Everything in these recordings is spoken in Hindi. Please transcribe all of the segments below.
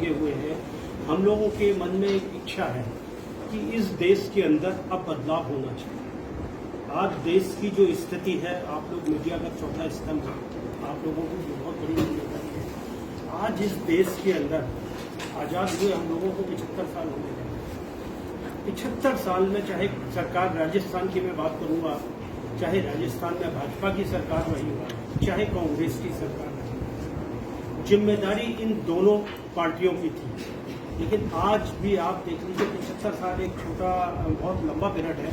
लगे हुए हैं। हम लोगों के मन में एक इच्छा है कि इस देश के अंदर अब बदलाव होना चाहिए। आज देश की जो स्थिति है, आप लोग मीडिया का चौथा स्तंभ है, आप लोगों की बहुत बड़ी जिम्मेदारी है। आज इस देश के अंदर आज़ाद हुए हम लोगों को 75 साल होने लगे। 75 साल में चाहे सरकार राजस्थान की मैं बात करूंगा, चाहे राजस्थान में भाजपा की सरकार रही हो, चाहे कांग्रेस की सरकार रही, जिम्मेदारी इन दोनों पार्टियों की थी। लेकिन आज भी आप देख लीजिए 75 साल एक छोटा बहुत लंबा पीरियड है,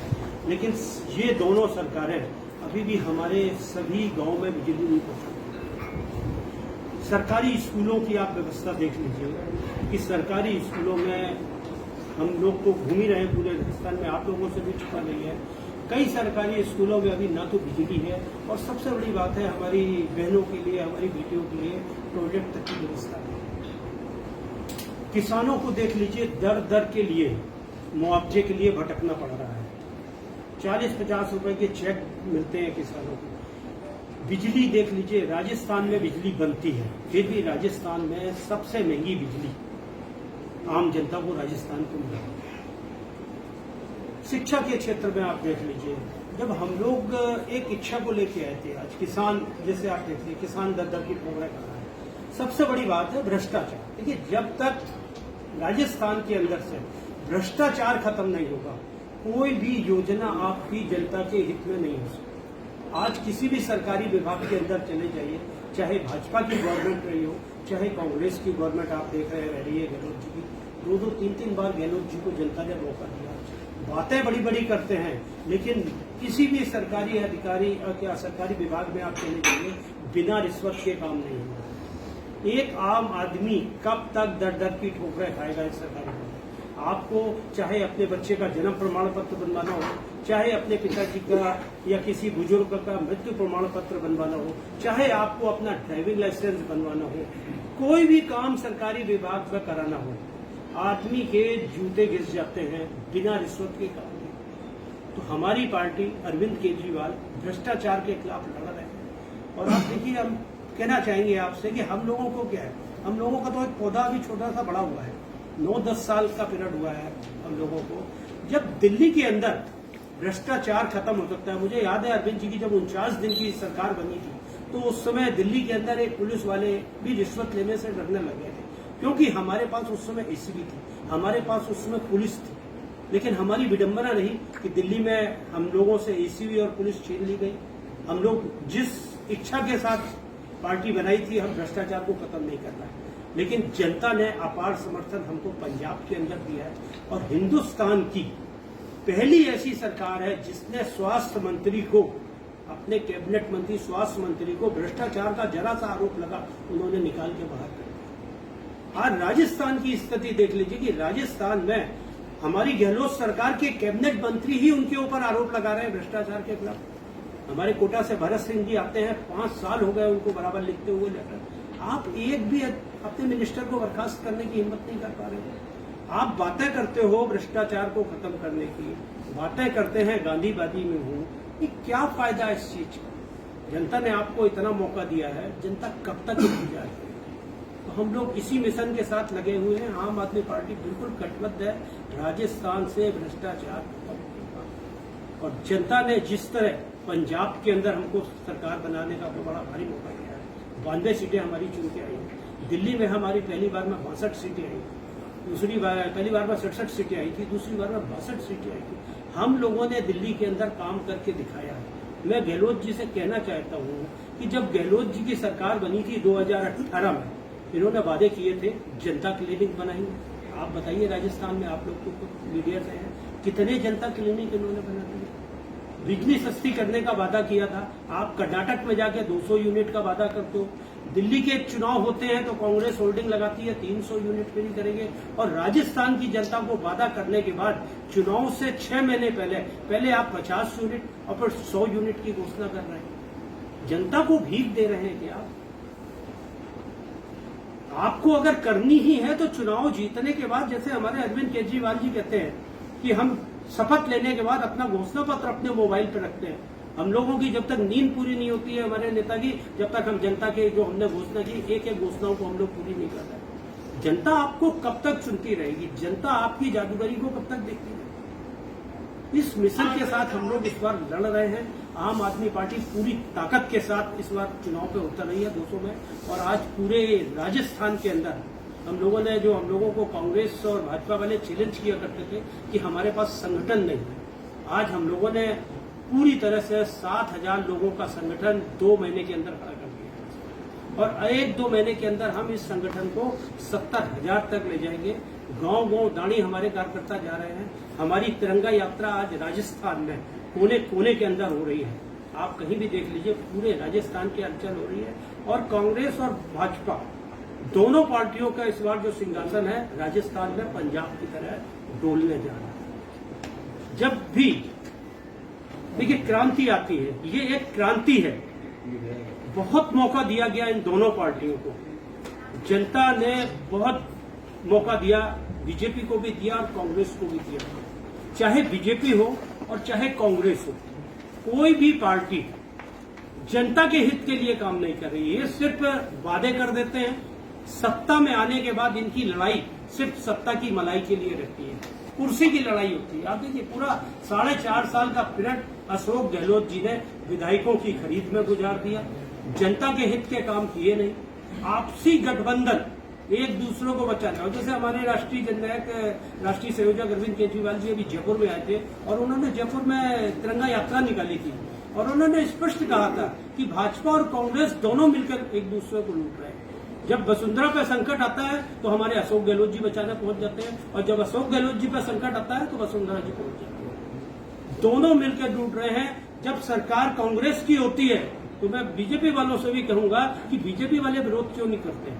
लेकिन ये दोनों सरकारें अभी भी हमारे सभी गांव में बिजली नहीं पहुंचाती। सरकारी स्कूलों की आप व्यवस्था देख लीजिए कि सरकारी स्कूलों में हम लोग तो घूम ही रहे हैं पूरे राजस्थान में, आप लोगों से भी छुपा नहीं है। कई सरकारी स्कूलों में अभी ना तो बिजली है, और सबसे बड़ी बात है हमारी बहनों के लिए, हमारी बेटियों के लिए टॉयलेट तक की व्यवस्था है। किसानों को देख लीजिए, दर दर के लिए मुआवजे के लिए भटकना पड़ रहा है। 40-50 रुपए के चेक मिलते हैं किसानों को। बिजली देख लीजिए, राजस्थान में बिजली बनती है, फिर भी राजस्थान में सबसे महंगी बिजली आम जनता को राजस्थान को मिला। शिक्षा के क्षेत्र में आप देख लीजिए, जब हम लोग एक इच्छा को लेके आए थे, आज किसान जैसे आप देखिए, किसान दर दर की ठोकरें खा रहा है। सबसे बड़ी बात है भ्रष्टाचार। देखिए, जब तक राजस्थान के अंदर से भ्रष्टाचार खत्म नहीं होगा, कोई भी योजना आपकी जनता के हित में नहीं हो सकती। आज किसी भी सरकारी विभाग के अंदर चले जाइए, चाहे भाजपा की गवर्नमेंट रही हो, चाहे कांग्रेस की गवर्नमेंट आप देख रही है गहलोत जी की, 2-3 बार गहलोत जी को जनता ने मौका दिया। बातें बड़ी बड़ी करते हैं, लेकिन किसी भी सरकारी अधिकारी या सरकारी विभाग में आप चले जाइए, बिना रिश्वत के काम नहीं होगा। एक आम आदमी कब तक दर दर की ठोकरें खाएगा इस सरकार में? आपको चाहे अपने बच्चे का जन्म प्रमाण पत्र बनवाना हो, चाहे अपने पिताजी का या किसी बुजुर्ग का मृत्यु प्रमाण पत्र बनवाना हो, चाहे आपको अपना ड्राइविंग लाइसेंस बनवाना हो, कोई भी काम सरकारी विभाग में कराना हो, आदमी के जूते घिस जाते हैं बिना रिश्वत के काम में। तो हमारी पार्टी अरविंद केजरीवाल भ्रष्टाचार के खिलाफ लड़ रहे हैं। और आप देखिए, हम कहना चाहेंगे आपसे कि हम लोगों को क्या है, हम लोगों का तो एक पौधा अभी छोटा सा बड़ा हुआ है, 9-10 साल का पीरियड हुआ है हम लोगों को। जब दिल्ली के अंदर भ्रष्टाचार खत्म हो सकता है, मुझे याद है अरविंद जी की जब 49 दिन की सरकार बनी थी, तो उस समय दिल्ली के अंदर एक पुलिस वाले भी रिश्वत लेने से डरने लगे थे, क्योंकि हमारे पास उस समय एसीबी थी, हमारे पास उस समय पुलिस थी। लेकिन हमारी विडंबना नहीं कि दिल्ली में हम लोगों से एसीबी और पुलिस छीन ली गई। हम लोग जिस इच्छा के साथ पार्टी बनाई थी, हम भ्रष्टाचार को खत्म नहीं करना है, लेकिन जनता ने अपार समर्थन हमको पंजाब के अंदर दिया है। और हिंदुस्तान की पहली ऐसी सरकार है जिसने स्वास्थ्य मंत्री को, अपने कैबिनेट मंत्री स्वास्थ्य मंत्री को भ्रष्टाचार का जरा सा आरोप लगा, उन्होंने निकाल के बाहर कर दिया। आज राजस्थान की स्थिति देख लीजिए कि राजस्थान में हमारी गहलोत सरकार के कैबिनेट मंत्री ही उनके ऊपर आरोप लगा रहे हैं भ्रष्टाचार के खिलाफ। हमारे कोटा से भरत सिंह जी आते हैं, 5 साल हो गए उनको बराबर लिखते हुए लेटर। आप एक भी अपने मिनिस्टर को बर्खास्त करने की हिम्मत नहीं कर पा रहे। आप बातें करते हो भ्रष्टाचार को खत्म करने की, बातें करते हैं गांधीवादी में हूं, ये क्या फायदा है इस चीज का? जनता ने आपको इतना मौका दिया है, जनता कब तक इंतजार करेगी? तो हम लोग इसी मिशन के साथ लगे हुए हैं। आम आदमी पार्टी बिल्कुल कटिबद्ध है राजस्थान से भ्रष्टाचार खत्म करने। और जनता ने जिस तरह पंजाब के अंदर हमको सरकार बनाने का बड़ा भारी मौका दिया है, 92 सीटें हमारी चुन के आई। दिल्ली में हमारी पहली बार में 62 सीटें आई, दूसरी बार पहली बार में 67 सीटें आई थी, दूसरी बार में 62 सीटें आई थी। हम लोगों ने दिल्ली के अंदर काम करके दिखाया है। मैं गहलोत जी से कहना चाहता हूँ कि जब गहलोत जी की सरकार बनी थी 2018 में, इन्होंने वादे किए थे जनता क्लिनिक बनाएंगे। आप बताइए, राजस्थान में आप लोग को मीडिया से हैं, कितने जनता क्लिनिक इन्होंने बना दिए? बिजली सस्ती करने का वादा किया था। आप कर्नाटक में जाके 200 यूनिट का वादा करते हो। दिल्ली के चुनाव होते हैं तो कांग्रेस होल्डिंग लगाती है 300 यूनिट फ्री करेंगे, और राजस्थान की जनता को वादा करने के बाद चुनाव से 6 महीने पहले आप 50 यूनिट और फिर 100 यूनिट की घोषणा कर रहे हैं। जनता को भीख दे रहे हैं क्या? आपको अगर करनी ही है तो चुनाव जीतने के बाद, जैसे हमारे अरविंद केजरीवाल जी कहते हैं कि हम शपथ लेने के बाद अपना घोषणा पत्र अपने मोबाइल पर रखते हैं। हम लोगों की जब तक नींद पूरी नहीं होती है हमारे नेता की, जब तक हम जनता के जो हमने घोषणा की एक एक घोषणाओं को हम लोग पूरी नहीं कर रहे। जनता आपको कब तक चुनती रहेगी? जनता आपकी जादूगरी को कब तक देखती रहेगी? इस मिशन के साथ हम लोग इस बार लड़ रहे हैं। आम आदमी पार्टी पूरी ताकत के साथ इस बार चुनाव पे उतर रही है 200 में। और आज पूरे राजस्थान के अंदर हम लोगों को कांग्रेस और भाजपा वाले चैलेंज किया करते थे कि हमारे पास संगठन नहीं है, आज हम लोगों ने पूरी तरह से 7,000 लोगों का संगठन 2 महीने के अंदर खड़ा कर दिया और 1-2 महीने के अंदर हम इस संगठन को 70,000 तक ले जाएंगे। गांव गांव दानी हमारे कार्यकर्ता जा रहे हैं। हमारी तिरंगा यात्रा आज राजस्थान में कोने कोने के अंदर हो रही है। आप कहीं भी देख लीजिए, पूरे राजस्थान की हलचल हो रही है। और कांग्रेस और भाजपा दोनों पार्टियों का इस बार जो सिंहासन है राजस्थान में पंजाब की तरह डोलने जा रहा है। जब भी देखिए क्रांति आती है, ये एक क्रांति है। बहुत मौका दिया गया इन दोनों पार्टियों को, जनता ने बहुत मौका दिया, बीजेपी को भी दिया और कांग्रेस को भी दिया। चाहे बीजेपी हो और चाहे कांग्रेस हो, कोई भी पार्टी जनता के हित के लिए काम नहीं कर रही है। ये सिर्फ वादे कर देते हैं। सत्ता में आने के बाद इनकी लड़ाई सिर्फ सत्ता की मलाई के लिए रहती है, कुर्सी की लड़ाई होती है। आप देखिए पूरा 4.5 साल का पीरियड अशोक गहलोत जी ने विधायकों की खरीद में गुजार दिया, जनता के हित के काम किए नहीं। आपसी गठबंधन, एक दूसरे को बचाना। और जैसे हमारे राष्ट्रीय जननायक, राष्ट्रीय संयोजक अरविंद केजरीवाल जी अभी जयपुर में आए थे और उन्होंने जयपुर में तिरंगा यात्रा निकाली थी और उन्होंने स्पष्ट कहा था कि भाजपा और कांग्रेस दोनों मिलकर एक दूसरे को लूट रहे हैं। जब वसुंधरा पर संकट आता है तो हमारे अशोक गहलोत जी बचाने पहुंच जाते हैं और जब अशोक गहलोत जी पर संकट आता है तो वसुंधरा जी पहुंच जाते हैं। दोनों मिलकर लूट रहे हैं। जब सरकार कांग्रेस की होती है तो मैं बीजेपी वालों से भी कहूंगा कि बीजेपी वाले विरोध क्यों नहीं करते।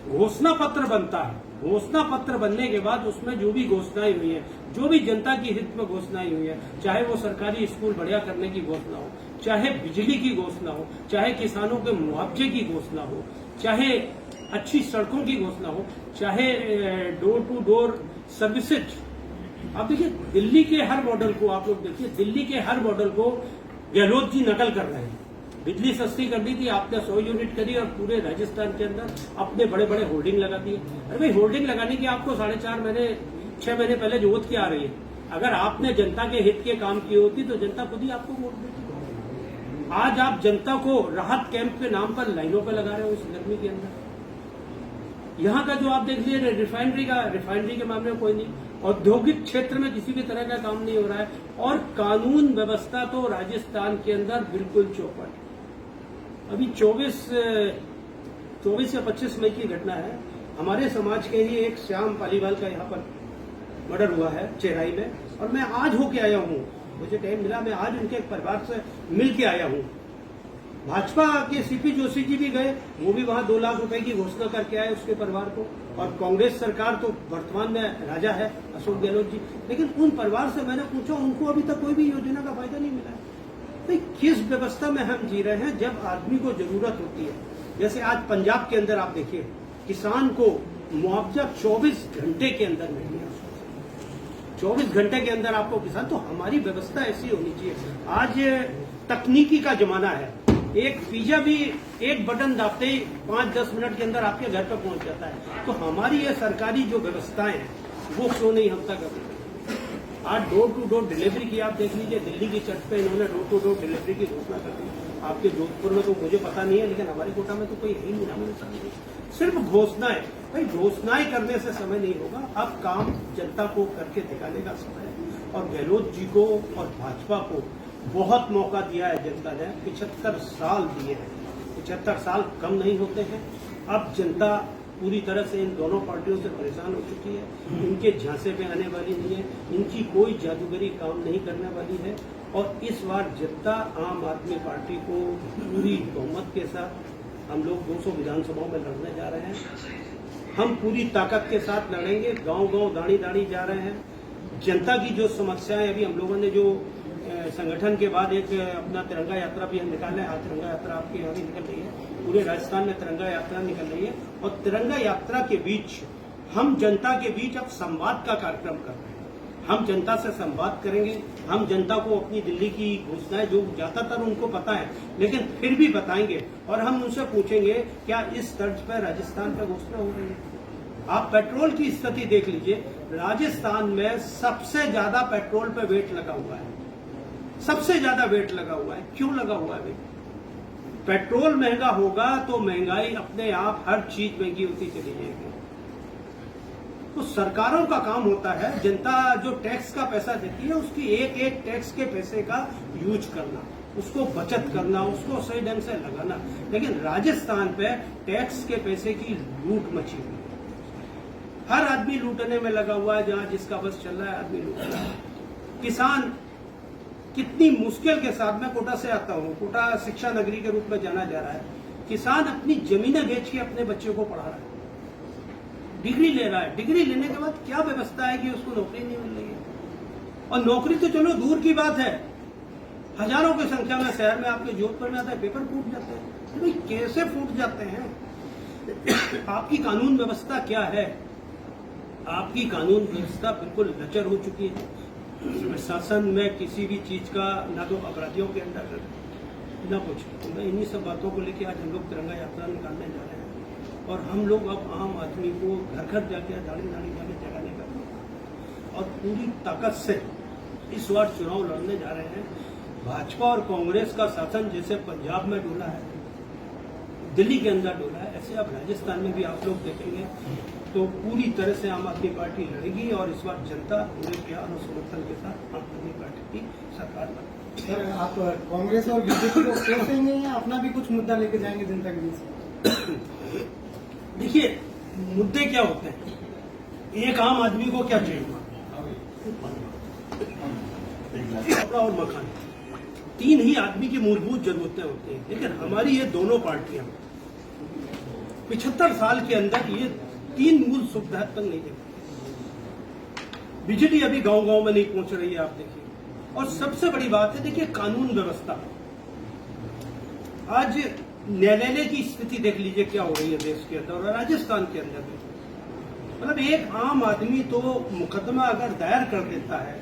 घोषणा पत्र बनता है, घोषणा पत्र बनने के बाद उसमें जो भी घोषणाएं हुई है, जो भी जनता की हित में घोषणाएं हुई है, चाहे वो सरकारी स्कूल बढ़िया करने की घोषणा हो, चाहे बिजली की घोषणा हो, चाहे किसानों के मुआवजे की घोषणा हो, चाहे अच्छी सड़कों की घोषणा हो, चाहे डोर टू डोर सर्विसेज। आप देखिए दिल्ली के हर मॉडल को, आप लोग देखिए दिल्ली के हर मॉडल को गहलोत जी नकल कर रहे हैं। बिजली सस्ती कर दी थी आपने, 100 यूनिट करी और पूरे राजस्थान के अंदर अपने बड़े बड़े होर्डिंग लगा दिए। अरे भाई होर्डिंग लगाने की आपको 4.5 महीने 6 महीने पहले जरूरत क्या आ रही है? अगर आपने जनता के हित के काम किए होती तो जनता खुद ही आपको वोट देती। आज आप जनता को राहत कैंप के नाम पर लाइनों पर लगा रहे हो इस गर्मी के अंदर। यहाँ का जो आप देख लीजिए रिफाइनरी के मामले में कोई नहीं, औद्योगिक क्षेत्र में किसी भी तरह का काम नहीं हो रहा है और कानून व्यवस्था तो राजस्थान के अंदर बिल्कुल चौपट। अभी 24 या 25 मई की घटना है। हमारे समाज के ही एक श्याम पालीवाल का यहाँ पर मर्डर हुआ है चेराई में और मैं आज होके आया हूँ, मुझे टाइम मिला, मैं आज उनके परिवार से मिल के आया हूँ। भाजपा के सीपी जोशी जी भी गए, वो भी वहां 2 लाख रुपए की घोषणा करके आए उसके परिवार को। और कांग्रेस सरकार तो वर्तमान में राजा है अशोक गहलोत जी, लेकिन उन परिवार से मैंने पूछा, उनको अभी तक कोई भी योजना का फायदा नहीं मिला है। तो किस व्यवस्था में हम जी रहे हैं जब आदमी को जरूरत होती है? जैसे आज पंजाब के अंदर आप देखिए, किसान को मुआवजा 24 घंटे के अंदर मिल गया, 24 घंटे के अंदर आपको किसान। तो हमारी व्यवस्था ऐसी होनी चाहिए। आज तकनीकी का जमाना है, एक पिज्जा भी एक बटन दाबते ही 5-10 मिनट के अंदर आपके घर पर पहुंच जाता है। तो हमारी ये सरकारी जो व्यवस्थाएं हैं वो क्यों नहीं हम तक अभी? आज डोर टू डोर डिलीवरी की आप देख लीजिए, दिल्ली की चर्च पे इन्होंने डोर टू डोर डिलीवरी की घोषणा कर दी। आपके जोधपुर में तो मुझे पता नहीं है, लेकिन हमारे कोटा में तो कोई है ही नहीं। सिर्फ घोषणाएं, भाई घोषणाएं करने से समय नहीं होगा, अब काम जनता को करके दिखाने का समय है। और गहलोत जी को और भाजपा को बहुत मौका दिया है जनता ने, 75 साल दिए हैं। 75 साल कम नहीं होते हैं। अब जनता पूरी तरह से इन दोनों पार्टियों से परेशान हो चुकी है, इनके झांसे में आने वाली नहीं है, इनकी कोई जादूगरी काम नहीं करने वाली है। और इस बार जनता आम आदमी पार्टी को पूरी बहुमत के साथ हम लोग 200 विधानसभाओं में लड़ने जा रहे हैं। हम पूरी ताकत के साथ लड़ेंगे, गांव गांव दाढ़ी दाढ़ी जा रहे हैं। जनता की जो समस्याएं, अभी हम लोगों ने जो संगठन के बाद एक अपना तिरंगा यात्रा भी हम निकाले हैं। तिरंगा यात्रा आपके यहाँ भी निकल रही है, पूरे राजस्थान में तिरंगा यात्रा निकल रही है। और तिरंगा यात्रा के बीच हम जनता के बीच अब संवाद का कार्यक्रम कर रहे हैं। हम जनता से संवाद करेंगे, हम जनता को अपनी दिल्ली की घोषणाएं जो ज्यादातर उनको पता है लेकिन फिर भी बताएंगे और हम उनसे पूछेंगे क्या इस तर्ज पर राजस्थान पर घोषणा हो रही है। आप पेट्रोल की स्थिति देख लीजिए, राजस्थान में सबसे ज्यादा पेट्रोल पे वेट लगा हुआ है, सबसे ज्यादा वेट लगा हुआ है। क्यों लगा हुआ है भाई? पेट्रोल महंगा होगा तो महंगाई अपने आप हर चीज महंगी होती चली जाएगी। तो सरकारों का काम होता है जनता जो टैक्स का पैसा देती है उसकी एक एक टैक्स के पैसे का यूज करना, उसको बचत करना, उसको सही ढंग से लगाना। लेकिन राजस्थान पे टैक्स के पैसे की लूट मची हुई है, हर आदमी लूटने में लगा हुआ है, जहां जिसका बस चल रहा है आदमी लूट रहा है। किसान कितनी मुश्किल के साथ, मैं कोटा से आता हूँ, कोटा शिक्षा नगरी के रूप में जाना जा रहा है। किसान अपनी जमीनें बेच के अपने बच्चों को पढ़ा रहा है, डिग्री ले रहा है। डिग्री लेने के बाद क्या व्यवस्था है कि उसको नौकरी नहीं मिल रही है। और नौकरी तो चलो दूर की बात है, हजारों की संख्या में शहर में आपके जोधपुर में आता है, पेपर फूट जाते हैं। तो भाई कैसे फूट जाते हैं? आपकी कानून व्यवस्था क्या है? आपकी कानून व्यवस्था बिल्कुल लचर हो चुकी है। शासन में किसी भी चीज का ना तो अपराधियों के अंदर न कुछ। तो मैं इन्हीं सब बातों को लेकर आज हम लोग तिरंगा यात्रा निकालने जा रहे हैं और हम लोग अब आम आदमी को घर घर जाके दाढ़ी जाके जगाने का और पूरी ताकत से इस बार चुनाव लड़ने जा रहे हैं। भाजपा और कांग्रेस का शासन जैसे पंजाब में डोला है, दिल्ली के अंदर डोला है, ऐसे अब राजस्थान में भी आप लोग देखेंगे तो पूरी तरह से आम आदमी पार्टी लड़ेगी और इस बार जनता पूरे प्यार और समर्थन के साथ आम आदमी पार्टी की सरकार बनेगी। सर, आप कांग्रेस और बीजेपी को क्यों सही नहीं है? अपना भी कुछ मुद्दा लेके जाएंगे जनता के बीच? देखिए, मुद्दे क्या होते हैं? एक आम आदमी को क्या चाहिए? कपड़ा और मकान, तीन ही आदमी की मूलभूत जरूरतें होती हैं। लेकिन हमारी ये दोनों पार्टियां 75 साल के अंदर ये तीन मूल सुविधा तक नहीं दे पाई। बिजली अभी गांव गांव में नहीं पहुंच रही है, आप देखिए। और सबसे बड़ी बात है, देखिए कानून व्यवस्था। आज न्यायालय की स्थिति देख लीजिए क्या हो रही है देश के अंदर और राजस्थान के अंदर भी। मतलब एक आम आदमी तो मुकदमा अगर दायर कर देता है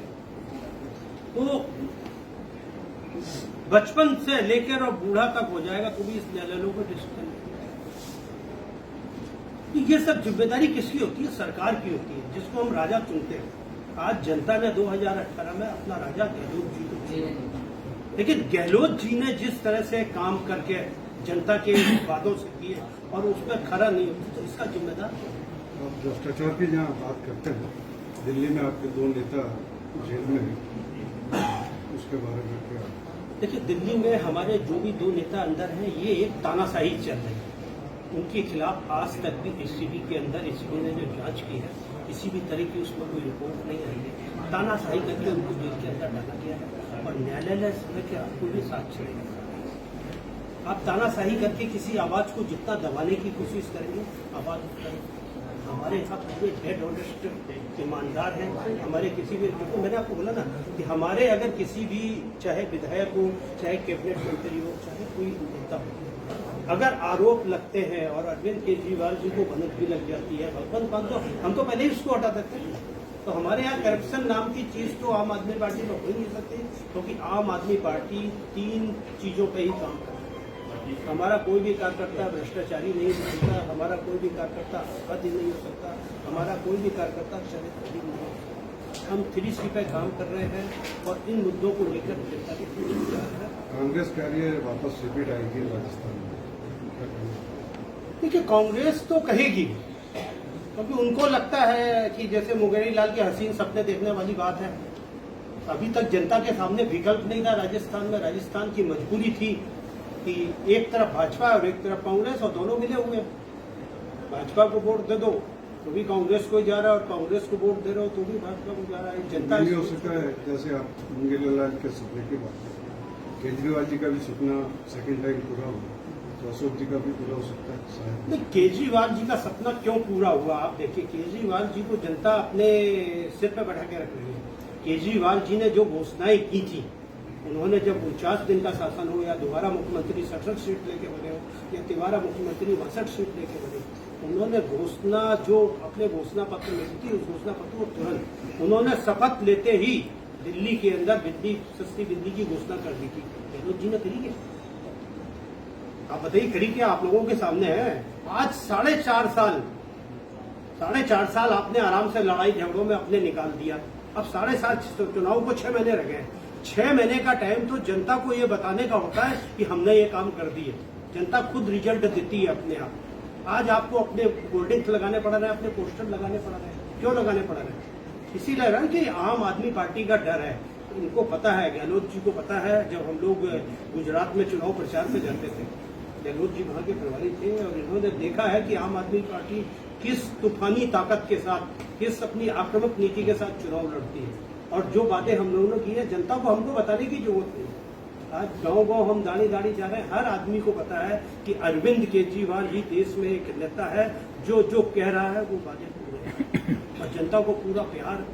तो बचपन से लेकर और बूढ़ा तक हो जाएगा तो भी इस न्यायालयों को डिसीजन। ये सब जिम्मेदारी किसकी होती है? सरकार की होती है, जिसको हम राजा चुनते हैं। आज जनता ने 2018 में अपना राजा गहलोत जी को चुना, लेकिन गहलोत जी ने जिस तरह से काम करके जनता के वादों से किए और उस पर खरा नहीं होता, तो इसका जिम्मेदार आप भ्रष्टाचार की जहाँ बात करते हैं, दिल्ली में आपके 2 नेता जेल में हैं, उसके बारे में क्या? देखिए, दिल्ली में हमारे जो भी 2 नेता अंदर हैं, ये एक तानाशाही चल रही है। उनके खिलाफ आज तक भी एसीबी के अंदर एसीबी ने जो जांच की है, किसी भी तरह की उसमें कोई रिपोर्ट नहीं आई है। तानाशाही करके उनको जेल के अंदर डाला गया है और न्यायालय के आपको भी साक्ष्य नहीं। आप तानाशाही करके किसी आवाज को जितना दबाने की कोशिश करेंगे, आवाज उतना। हमारे यहाँ पूरे डेड ऑनेस्ट ईमानदार हैं। हमारे किसी भी, देखो मैंने आपको बोला ना कि हमारे अगर किसी भी, चाहे विधायक हो, चाहे कैबिनेट मंत्री हो, चाहे कोई नेता हो, अगर आरोप लगते हैं और अरविंद केजरीवाल जी को भनक भी लग जाती है, भगवंत मान, तो हम तो पहले ही उसको हटा देते हैं। तो हमारे यहाँ करप्शन नाम की चीज तो आम आदमी पार्टी में हो ही नहीं सकती, क्योंकि आम आदमी पार्टी 3 चीजों पे ही काम करती है। हमारा कोई भी कार्यकर्ता भ्रष्टाचारी नहीं हो सकता, हमारा कोई भी कार्यकर्ता अपराधी नहीं हो सकता, हमारा कोई भी कार्यकर्ता चरित्रहीन नहीं हो सकता। हम 3C पे काम कर रहे हैं और इन मुद्दों को लेकर जनता के बीच है। कांग्रेस कह रही है वापस रिपीट आएगी राजस्थान में। देखिए, कांग्रेस तो कहेगी, क्योंकि उनको लगता है कि जैसे मुंगेरी लाल के हसीन सपने देखने वाली बात है। अभी तक जनता के सामने विकल्प नहीं था राजस्थान में। राजस्थान की मजबूरी थी कि एक तरफ भाजपा और एक तरफ कांग्रेस और दोनों मिले हुए। भाजपा को वोट दे दो तो भी कांग्रेस को जा रहा है और कांग्रेस को वोट दे रहे हो तो भी भाजपा को जा रहा है। जनता नहीं हो सकता है, जैसे आप मुंगेरी लाल के सपने की बात, केजरीवाल जी का भी सपना सेकंड टाइम पूरा हुआ, तो अशोक जी का भी पूरा हो सकता है शायद। नहीं, केजरीवाल जी का सपना क्यों पूरा हुआ? आप देखिए, केजरीवाल जी को जनता अपने सिर पे बैठा के रख रही है। केजरीवाल जी ने जो घोषणाएं की थी, उन्होंने जब 49 दिन का शासन हो या दोबारा मुख्यमंत्री 67 सीट लेके बने हो या तिवारा मुख्यमंत्री 62 सीट लेके बने, उन्होंने घोषणा जो अपने घोषणा पत्र में दी थी, उस घोषणा पत्र को तुरंत उन्होंने शपथ लेते ही दिल्ली के अंदर बिजली, सस्ती बिजली की घोषणा कर दी थी। गहलोत जी ने करी क्या? आप बताइए, करी क्या? आप लोगों के सामने है। आज 4.5 साल 4.5 साल आपने आराम से लड़ाई झगड़ों में अपने निकाल दिया। अब 7.5 चुनाव को 6 महीने रह गए। 6 महीने का टाइम तो जनता को ये बताने का होता है कि हमने ये काम कर दिए। जनता खुद रिजल्ट देती है अपने आप। आज आपको अपने होर्डिंग्स लगाने पड़ रहे हैं, अपने पोस्टर लगाने पड़ रहे हैं। क्यों लगाने पड़ रहे हैं? इसीलिए ना कि आम आदमी पार्टी का डर है। इनको पता है, गहलोत जी को पता है, जब हम लोग गुजरात में चुनाव प्रचार में जाते थे, गहलोत जी वहां के प्रभारी थे और इन्होंने देखा है कि आम आदमी पार्टी किस तूफानी ताकत के साथ, किस अपनी आक्रामक नीति के साथ चुनाव लड़ती है। और जो बातें हम लोगों ने की है, जनता को हमको बताने की जरूरत नहीं। आज गांव-गांव हम दानी जा रहे हैं। हर आदमी को पता है कि अरविंद केजरीवाल ही देश में एक नेता है जो जो कह रहा है वो बातें पूरे हैं। और जनता को पूरा प्यार,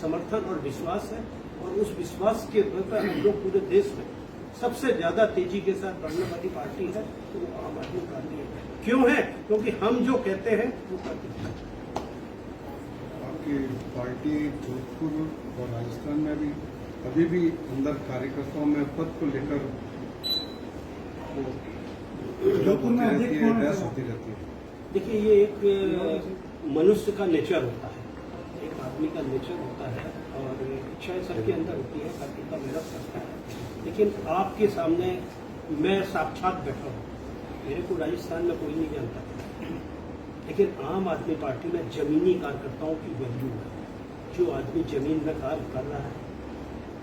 समर्थन और विश्वास है। और उस विश्वास के बल पर हम लोग पूरे देश में सबसे ज्यादा तेजी के साथ बढ़ने वाली पार्टी है तो वो आम आदमी पार्टी है। क्यों है? क्योंकि हम जो कहते हैं वो करते हैं। आपकी पार्टी जोधपुर और राजस्थान में भी अभी भी अंदर कार्यकर्ताओं में पद को लेकर जोधपुर में अधिक कौन है? बहस होती रहती है। देखिए, ये एक मनुष्य का नेचर होता है, एक आदमी का नेचर होता है और इच्छाएं सबके अंदर होती है, हर कितना मेहनत करता है। लेकिन आपके सामने मैं साक्षात बैठा हूँ, मेरे को राजस्थान में कोई नहीं जानता, लेकिन आम आदमी पार्टी में जमीनी कार्यकर्ताओं की वैल्यू है। जो आदमी जमीन में कार्य कर रहा है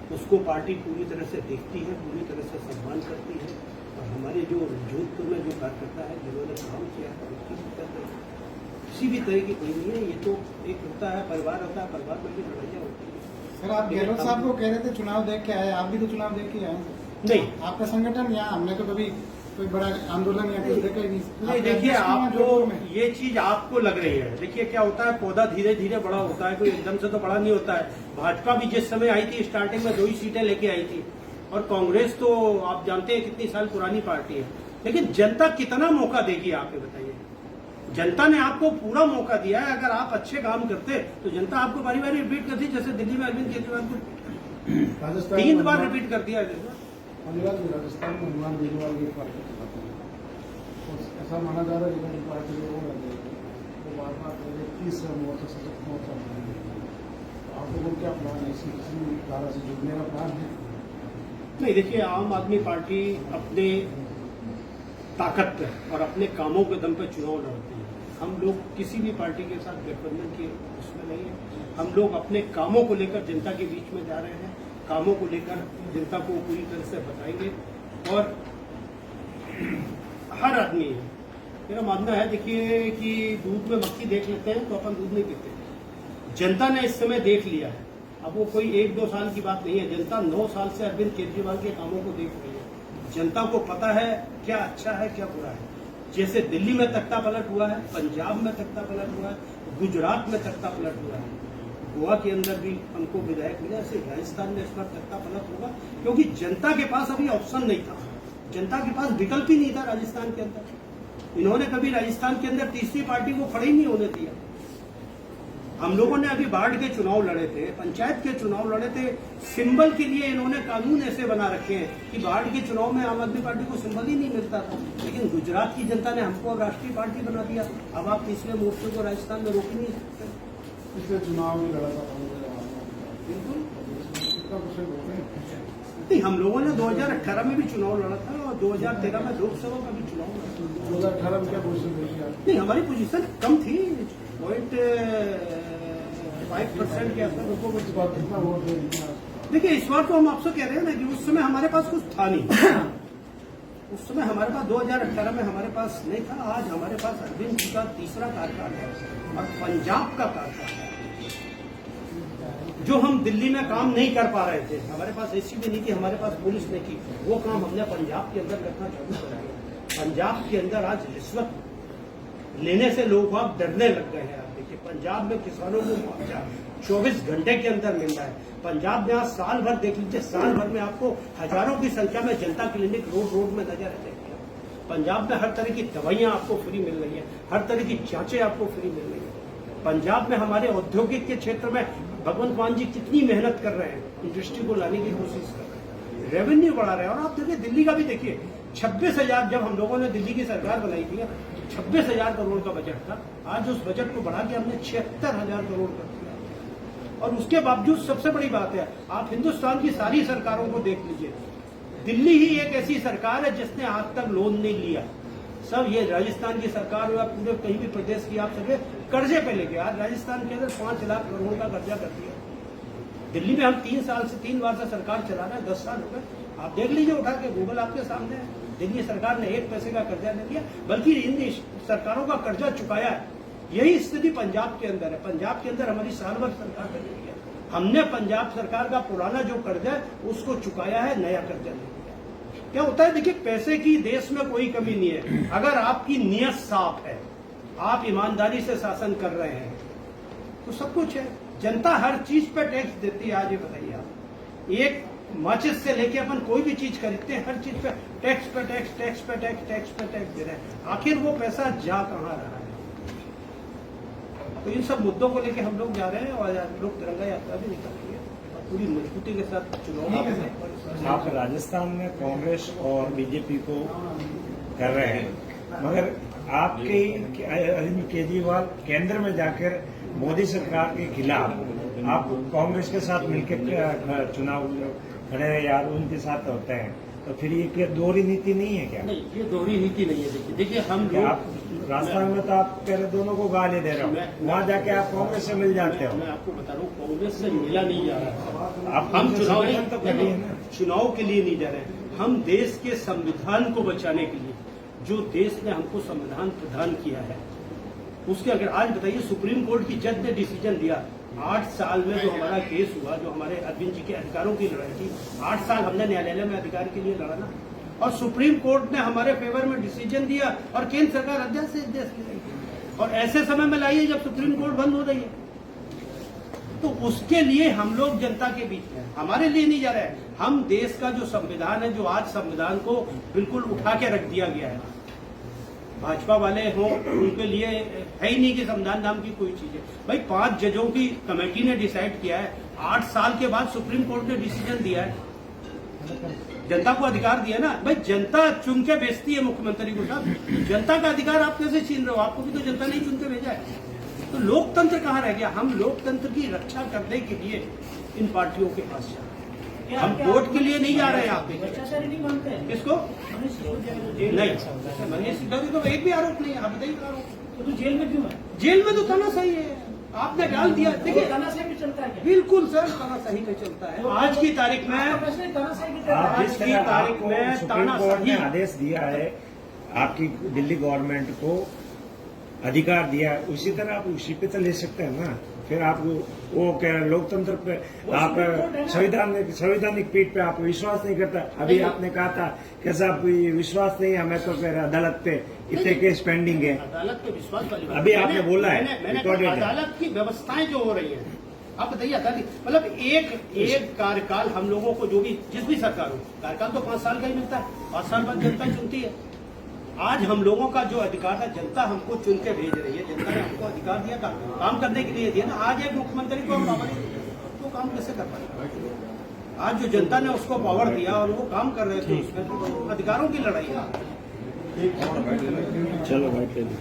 उसको पार्टी पूरी तरह से देखती है, पूरी तरह से सम्मान करती है। और हमारे जो जोधपुर में जो कार्यकर्ता है, जिन्होंने काम किया है, उसकी भी करते हैं। किसी भी तरह की कोई नहीं है। ये तो एक होता है, परिवार होता है, परिवार में भी लड़ाइयाँ होती है। सर, आप गहलोत साहब को कह रहे थे चुनाव देख के आए, आप भी तो चुनाव देख के आए। नहीं, आपका संगठन यहाँ हमने तो कभी कोई बड़ा आंदोलन या कुछ देखा ही नहीं। नहीं, देखिए, आपको ये चीज आपको लग रही है। देखिए क्या होता है, पौधा धीरे धीरे बड़ा होता है, कोई एकदम से तो बड़ा नहीं होता है। भाजपा भी जिस समय आई थी, स्टार्टिंग में 2 ही सीटें लेके आई थी। और कांग्रेस तो आप जानते हैं कितनी साल पुरानी पार्टी है। लेकिन जनता कितना मौका देगी, आप ये बताइए। जनता ने आपको पूरा मौका दिया है। अगर आप अच्छे काम करते तो जनता आपको बारी बारी रिपीट करती। जैसे दिल्ली में अरविंद केजरीवाल को 3 बार रिपीट कर दिया। राजस्थान में हनुमान केजरीवाल की पार्टी चलाते हैं, ऐसा माना जा रहा है कि पार्टी लोगों ने तो बार 30 मोर्चा सशक्त मोर्चा आप लोगों क्या प्लान है, इसी धारा से जुड़ने का प्लान है? नहीं, देखिए, आम आदमी पार्टी अपने ताकत पे और अपने कामों के दम पे चुनाव लड़ती है। हम लोग किसी भी पार्टी के साथ गठबंधन के उसमें नहीं है। हम लोग अपने कामों को लेकर जनता के बीच में जा रहे हैं, कामों को लेकर जनता को पूरी तरह से बताएंगे। और हर आदमी है, मेरा मानना है, देखिए कि दूध में मक्खी देख लेते हैं तो अपन दूध नहीं पीते। जनता ने इस समय देख लिया है। अब वो कोई 1-2 साल की बात नहीं है। जनता 9 साल से अरविंद केजरीवाल के कामों को देख रही है। जनता को पता है क्या अच्छा है, क्या बुरा है। जैसे दिल्ली में तख्ता पलट हुआ है, पंजाब में तख्ता पलट हुआ है, गुजरात में तख्ता पलट हुआ है, गोवा के अंदर भी हमको विधायक मिला, ऐसे राजस्थान में इस बार तख्ता पलट होगा। क्योंकि जनता के पास अभी ऑप्शन नहीं था, जनता के पास विकल्प ही नहीं था राजस्थान के अंदर। इन्होंने कभी राजस्थान के अंदर तीसरी पार्टी को खड़े ही नहीं होने दिया। हम लोगों ने अभी वार्ड के चुनाव लड़े थे, पंचायत के चुनाव लड़े थे। सिंबल के लिए इन्होंने कानून ऐसे बना रखे हैं कि वार्ड के चुनाव में आम आदमी पार्टी को सिंबल ही नहीं मिलता था। लेकिन गुजरात की जनता ने हमको राष्ट्रीय पार्टी बना दिया। अब आप तीसरे मोर्चे को राजस्थान में रोक ही नहीं सकते। पिछले चुनाव में लड़ा था बिल्कुल नहीं, हम लोगों ने 2018 में भी चुनाव लड़ा था और 2013 में लोकसभा का भी चुनाव लड़ा था। 2018 में क्या पोजीशन रही है? नहीं, हमारी पोजीशन कम थी, 0.5% के आसपास। कितना वोट है? देखिए, इस बार तो हम आपसे कह रहे हैं ना कि उस समय हमारे पास कुछ था नहीं। उस समय हमारे पास 2018 में हमारे पास नहीं था। आज हमारे पास अरविंद जी का तीसरा कार्यकाल है और पंजाब का कार्यकाल है। जो हम दिल्ली में काम नहीं कर पा रहे थे, हमारे पास ऐसी भी नहीं कि हमारे पास पुलिस नहीं की, वो काम हमने पंजाब के अंदर करना चालू कराया। पंजाब के अंदर आज रिश्वत लेने से लोग आप डरने लग गए हैं। आप देखिए, पंजाब में किसानों को मुआवजा 24 घंटे के अंदर मिल रहा है। पंजाब में आज साल भर देख लीजिए, साल भर में आपको हजारों की संख्या में जनता क्लिनिक रोड में नजर आते हैं। पंजाब में हर तरह की दवाइयां आपको फ्री मिल रही है, हर तरह की जांचें आपको फ्री मिल रही है। पंजाब में हमारे औद्योगिक के क्षेत्र में भगवंत मान जी कितनी मेहनत कर रहे हैं, इंडस्ट्री को लाने की कोशिश कर रहे हैं, रेवेन्यू बढ़ा रहे हैं। और आप देखिए, दिल्ली का भी देखिए, 26,000 जब हम लोगों ने दिल्ली की सरकार बनाई थी 26,000 करोड़ का बजट था। आज उस बजट को बढ़ा के हमने 76,000 करोड़ कर दिया। और उसके बावजूद सबसे बड़ी बात है, आप हिंदुस्तान की सारी सरकारों को देख लीजिए, दिल्ली ही एक ऐसी सरकार है जिसने आज तक लोन नहीं लिया। सब ये राजस्थान की सरकार हुआ, पूरे कहीं भी प्रदेश की आप सभी कर्जे पे लेके, आज राजस्थान के अंदर 5 लाख करोड़ का कर्जा कर दिया। दिल्ली में हम 3 बार से सरकार चला रहे हैं, 10 साल हो गए। आप देख लीजिए उठा के, गूगल आपके सामने है। दिल्ली सरकार ने 1 पैसे का कर्जा नहीं लिया, बल्कि इन सरकारों का कर्जा चुकाया है। यही स्थिति पंजाब के अंदर है। पंजाब के अंदर हमारी साल भर सरकार बनी हुई है, हमने पंजाब सरकार का पुराना जो कर्जा है उसको चुकाया है, नया कर्जा नहीं लिया। क्या होता है, देखिए पैसे की देश में कोई कमी नहीं है, अगर आपकी नीयत साफ है, आप ईमानदारी से शासन कर रहे हैं तो सब कुछ है। जनता हर चीज पे टैक्स देती है। आज ये बताइए आप, एक माचिस से लेके अपन कोई भी चीज खरीदते हैं, हर चीज पे टैक्स पे टैक्स, टैक्स पे टैक्स, टैक्स पे टैक्स दे रहे हैं। आखिर वो पैसा जा कहाँ रहा है? तो इन सब मुद्दों को लेके हम लोग जा रहे हैं और लोग तिरंगा यात्रा भी निकाल रही है और पूरी मजबूती के साथ चुनाव। आप राजस्थान में कांग्रेस और बीजेपी को कर रहे हैं, मगर आपके अरविंद केजरीवाल केंद्र में जाकर मोदी सरकार के खिलाफ आप कांग्रेस के साथ मिलकर चुनाव खड़े हैं या उनके साथ होते हैं, तो फिर ये क्या दोहरी नीति नहीं है क्या? नहीं, ये दोहरी नीति नहीं है। देखिए हम लोग, आप राजस्थान में तो आप कह रहे दोनों को गाली दे रहे हो, वहाँ जाके आप कांग्रेस से मिल जाते हो। मैं आपको बता रहा हूँ, कांग्रेस से मिला नहीं जा रहा। आप हम चुनाव तो कर रही है ना, चुनाव के लिए नहीं जा रहे हैं, हम देश के संविधान को बचाने के लिए, जो देश ने हमको संविधान प्रदान किया है उसके, अगर आज बताइए सुप्रीम कोर्ट की जज ने डिसीजन दिया, 8 साल में जो हमारा केस हुआ, जो हमारे अरविंद जी के अधिकारों की लड़ाई थी, 8 साल हमने न्यायालय में अधिकार के लिए लड़ा ना, और सुप्रीम कोर्ट ने हमारे फेवर में डिसीजन दिया और केंद्र सरकार अध्यक्ष से देश की लाई, और ऐसे समय में लाई है जब सुप्रीम कोर्ट बंद हो रही है। तो उसके लिए हम लोग जनता के बीच में, हमारे लिए नहीं जा रहे हैं। हम देश का जो संविधान है, जो आज संविधान को बिल्कुल उठा के रख दिया गया है, भाजपा वाले हों उनके लिए है ही नहीं कि संविधान नाम की कोई चीज है। भाई 5 जजों की कमेटी ने डिसाइड किया है, 8 साल के बाद सुप्रीम कोर्ट ने डिसीजन दिया है, जनता को अधिकार दिया ना। भाई जनता चुन के भेजती है मुख्यमंत्री को साहब, जनता का अधिकार आप कैसे छीन रहे हो? आपको भी तो जनता नहीं चुन के भेजा है। तो लोकतंत्र कहाँ रह गया? हम लोकतंत्र की रक्षा करने के लिए इन पार्टियों के पास जा रहे हैं, हम वोट के लिए नहीं जा रहे हैं। आप नहीं मानते हैं किसको? नहीं, मनीष सिसोदिया तो एक भी आरोप नहीं है। आप बताइए आरोप तो जेल में क्यों है? जेल में तो तानाशाही है, आपने डाल दिया। देखिए तानाशाही भी चलता है क्या? बिल्कुल सर, तानाशाही में चलता है। आज की तारीख में तानाशाही की आप तरह जिस तरह तारीख में आपको सुप्रीम कोर्ट ने तानाशाही- आदेश दिया है, आपकी दिल्ली गवर्नमेंट को अधिकार दिया है, उसी तरह आप उसी पे तो ले सकते हैं ना। फिर आप वो क्या लोकतंत्र पे, आप संवैधानिक पीठ पे आप विश्वास नहीं करता। अभी आपने कहा था कि साहब विश्वास नहीं है हमें, तो फिर अदालत पे इतने केस पेंडिंग है। अदालत पे विश्वास वाली बात अभी है। आपने बोला है, मैंने recorded है। अदालत की व्यवस्थाएं जो हो रही हैं, आप बताइए अदालत मतलब एक कार्यकाल हम लोगों को, जो भी जिस भी सरकार हो, कार्यकाल तो 5 साल का ही मिलता है, 5 साल बाद जनता चुनती है। आज हम लोगों का जो अधिकार है, जनता हमको चुन के भेज रही है, जनता ने हमको अधिकार दिया था काम करने के लिए दिया ना। आज एक मुख्यमंत्री को हम पावर तो काम कैसे कर पाएगा? आज जो जनता ने उसको पावर दिया और वो काम कर रहे थे, उसमें तो अधिकारों की लड़ाई है। चलो भाई।